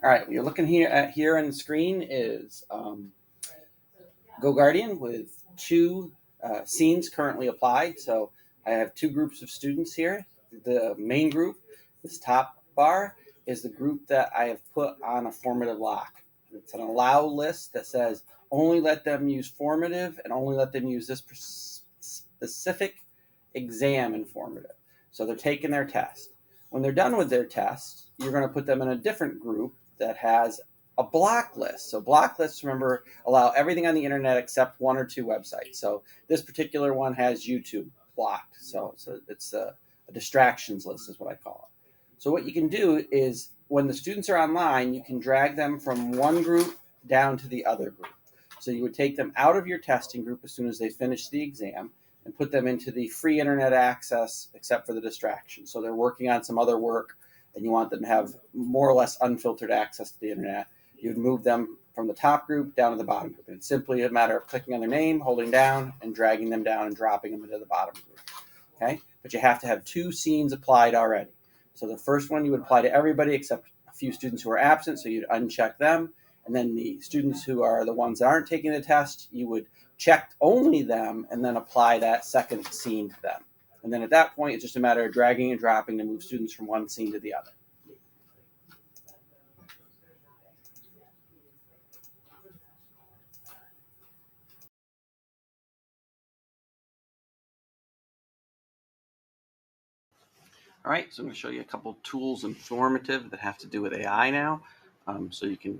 All right, what you're looking here on the screen is GoGuardian with two scenes currently applied. So I have two groups of students here. The main group, this top bar, is the group that I have put on a formative lock. It's an allow list that says only let them use formative and only let them use this specific exam in formative. So they're taking their test. When they're done with their test, you're going to put them in a different group that has a block list. So block lists, remember, allow everything on the internet except one or two websites. So this particular one has YouTube blocked. So it's a distractions list is what I call it. So what you can do is when the students are online, you can drag them from one group down to the other group. So you would take them out of your testing group as soon as they finish the exam and put them into the free internet access except for the distraction. So they're working on some other work and you want them to have more or less unfiltered access to the internet. You would move them from the top group down to the bottom group. And it's simply a matter of clicking on their name, holding down, and dragging them down and dropping them into the bottom group. Okay? But you have to have two scenes applied already. So the first one you would apply to everybody except a few students who are absent, so you'd uncheck them. And then the students who are the ones that aren't taking the test, you would check only them and then apply that second scene to them. And then at that point, it's just a matter of dragging and dropping to move students from one scene to the other. All right, so I'm going to show you a couple tools in formative that have to do with AI now, so you can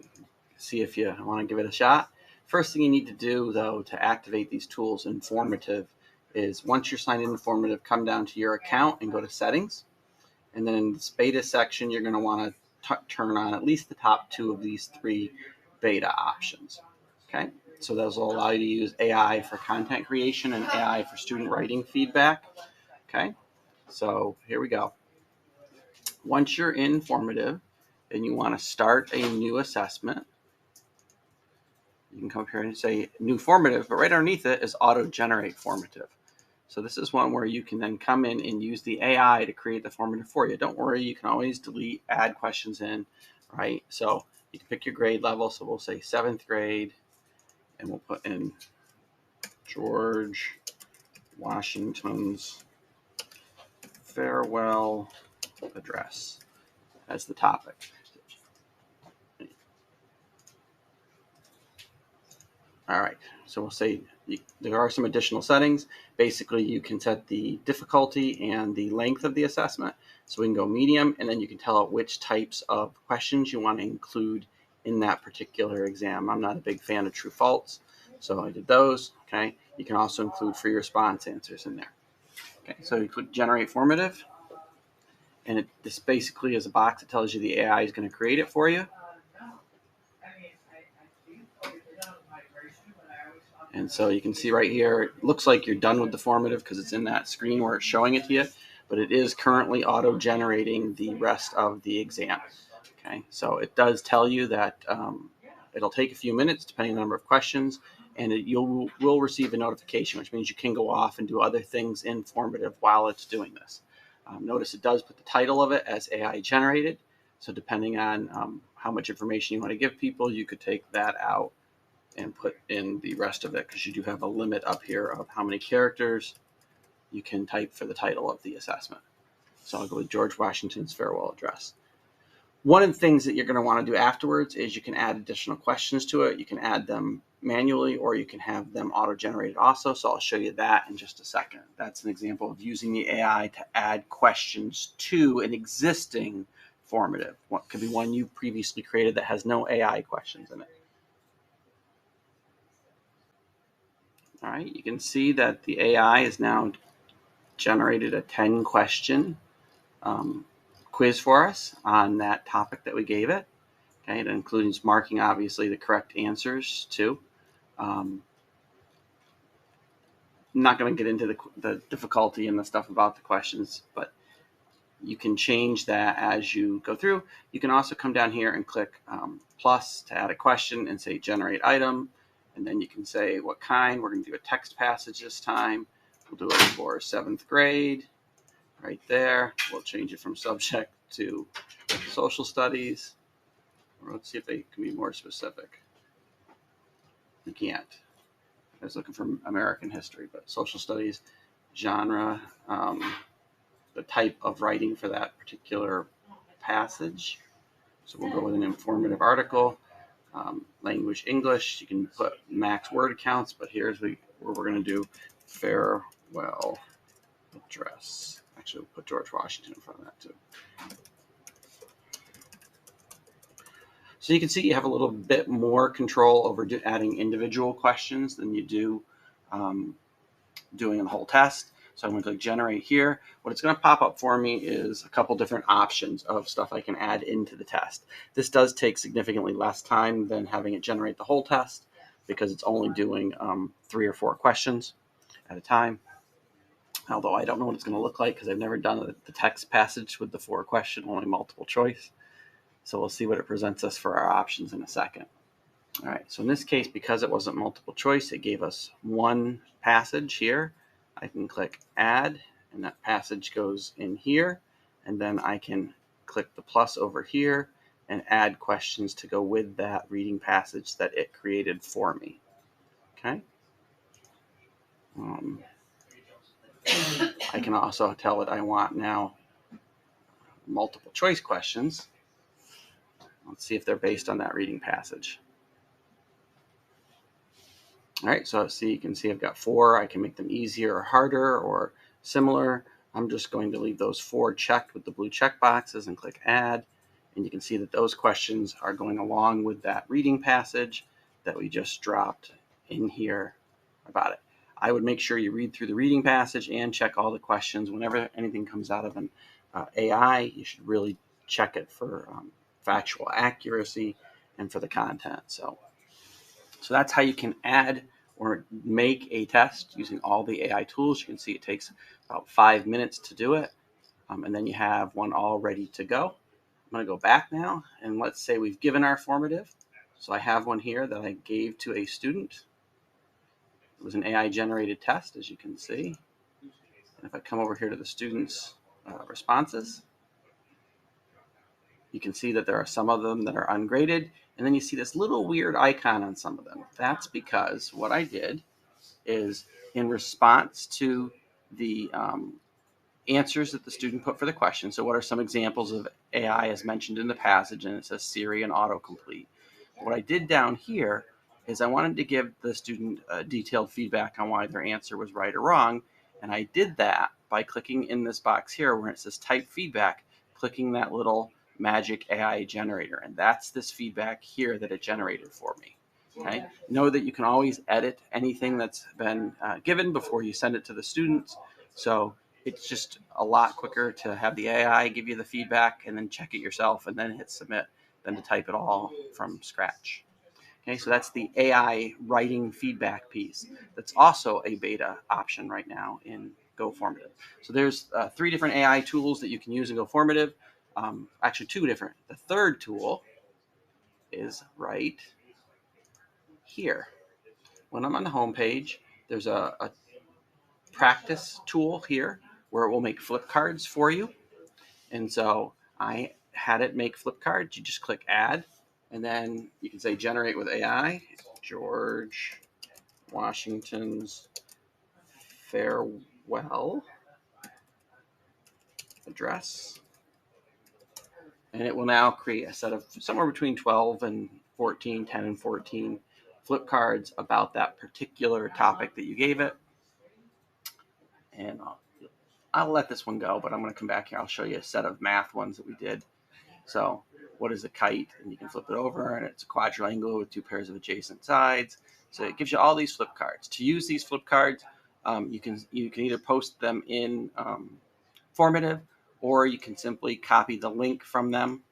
see if you want to give it a shot. First thing you need to do, though, to activate these tools in formative is once you're signed into formative, come down to your account and go to settings. And then in this beta section, you're going to want to turn on at least the top two of these three beta options. Okay, so those will allow you to use AI for content creation and AI for student writing feedback. Okay, so here we go. Once you're in formative and you want to start a new assessment, you can come up here and say new formative, but right underneath it is auto generate formative. So this is one where you can then come in and use the AI to create the formative for you. Don't worry, you can always delete, add questions in, right? So you can pick your grade level. So we'll say 7th grade, and we'll put in George Washington's farewell address as the topic. All right, so we'll say there are some additional settings. Basically, you can set the difficulty and the length of the assessment. So we can go medium, and then you can tell it which types of questions you want to include in that particular exam. I'm not a big fan of true false, so I did those. Okay, you can also include free response answers in there. Okay, so you click generate formative, and this basically is a box that tells you the AI is going to create it for you. And so you can see right here, it looks like you're done with the formative because it's in that screen where it's showing it to you, but it is currently auto-generating the rest of the exam. Okay, so it does tell you that it'll take a few minutes depending on the number of questions, and you will receive a notification, which means you can go off and do other things in formative while it's doing this. Notice it does put the title of it as AI generated, so depending on how much information you want to give people, you could take that out and put in the rest of it, because you do have a limit up here of how many characters you can type for the title of the assessment. So I'll go with George Washington's farewell address. One of the things that you're going to want to do afterwards is you can add additional questions to it. You can add them manually, or you can have them auto-generated also. So I'll show you that in just a second. That's an example of using the AI to add questions to an existing formative. What could be one you previously created that has no AI questions in it. All right, you can see that the AI has now generated a 10-question quiz for us on that topic that we gave it. Okay, it includes marking, obviously, the correct answers too. I'm not going to get into the difficulty and the stuff about the questions, but you can change that as you go through. You can also come down here and click plus to add a question and say generate item. And then you can say what kind. We're going to do a text passage this time. We'll do it for 7th grade right there. We'll change it from subject to social studies Or let's see if they can be more specific. You can't. I was looking for American history, but social studies, genre, the type of writing for that particular passage. So we'll go with an informative article. Language English, you can put max word counts, but here's where we're going to do farewell address. Actually, we'll put George Washington in front of that too. So you can see you have a little bit more control over adding individual questions than you do doing a whole test. So I'm going to click generate here. What it's going to pop up for me is a couple different options of stuff I can add into the test. This does take significantly less time than having it generate the whole test because it's only doing 3 or 4 questions at a time. Although I don't know what it's going to look like because I've never done the text passage with the 4 question, only multiple choice. So we'll see what it presents us for our options in a second. All right, so in this case, because it wasn't multiple choice, it gave us one passage here. I can click add, and that passage goes in here. And then I can click the plus over here and add questions to go with that reading passage that it created for me. Okay. I can also tell it I want now multiple choice questions. Let's see if they're based on that reading passage. All right, so see, you can see I've got 4. I can make them easier or harder or similar. I'm just going to leave those 4 checked with the blue check boxes and click add. And you can see that those questions are going along with that reading passage that we just dropped in here about it. I would make sure you read through the reading passage and check all the questions. Whenever anything comes out of an AI, you should really check it for factual accuracy and for the content. So that's how you can add or make a test using all the AI tools. You can see it takes about 5 minutes to do it. And then you have one all ready to go. I'm going to go back now, and let's say we've given our formative. So I have one here that I gave to a student. It was an AI generated test, as you can see. And if I come over here to the student's responses, you can see that there are some of them that are ungraded. And then you see this little weird icon on some of them. That's because what I did is in response to the answers that the student put for the question. So what are some examples of AI as mentioned in the passage? And it says Siri and autocomplete. What I did down here is I wanted to give the student detailed feedback on why their answer was right or wrong. And I did that by clicking in this box here where it says type feedback, clicking that little magic AI generator. And that's this feedback here that it generated for me. Okay. Know that you can always edit anything that's been given before you send it to the students. So it's just a lot quicker to have the AI give you the feedback and then check it yourself and then hit submit than to type it all from scratch. Okay, so that's the AI writing feedback piece. That's also a beta option right now in GoFormative. So there's 3 different AI tools that you can use in GoFormative. Actually, 2 different. The third tool is right here. When I'm on the home page, there's a practice tool here where it will make flip cards for you. And so I had it make flip cards. You just click add, and then you can say generate with AI, George Washington's farewell address. And it will now create a set of somewhere between 12 and 14, 10 and 14 flip cards about that particular topic that you gave it. And I'll let this one go, but I'm going to come back here. I'll show you a set of math ones that we did. So what is a kite? And you can flip it over, and it's a quadrangle with 2 pairs of adjacent sides. So it gives you all these flip cards. To use these flip cards, you can either post them in Formative, or you can simply copy the link from them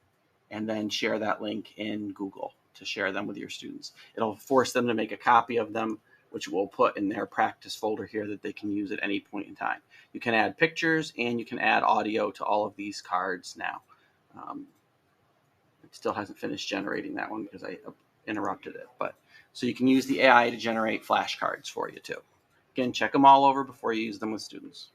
and then share that link in Google to share them with your students. It'll force them to make a copy of them, which we'll put in their practice folder here that they can use at any point in time. You can add pictures and you can add audio to all of these cards now. It still hasn't finished generating that one because I interrupted it. But so you can use the AI to generate flashcards for you too. Again, check them all over before you use them with students.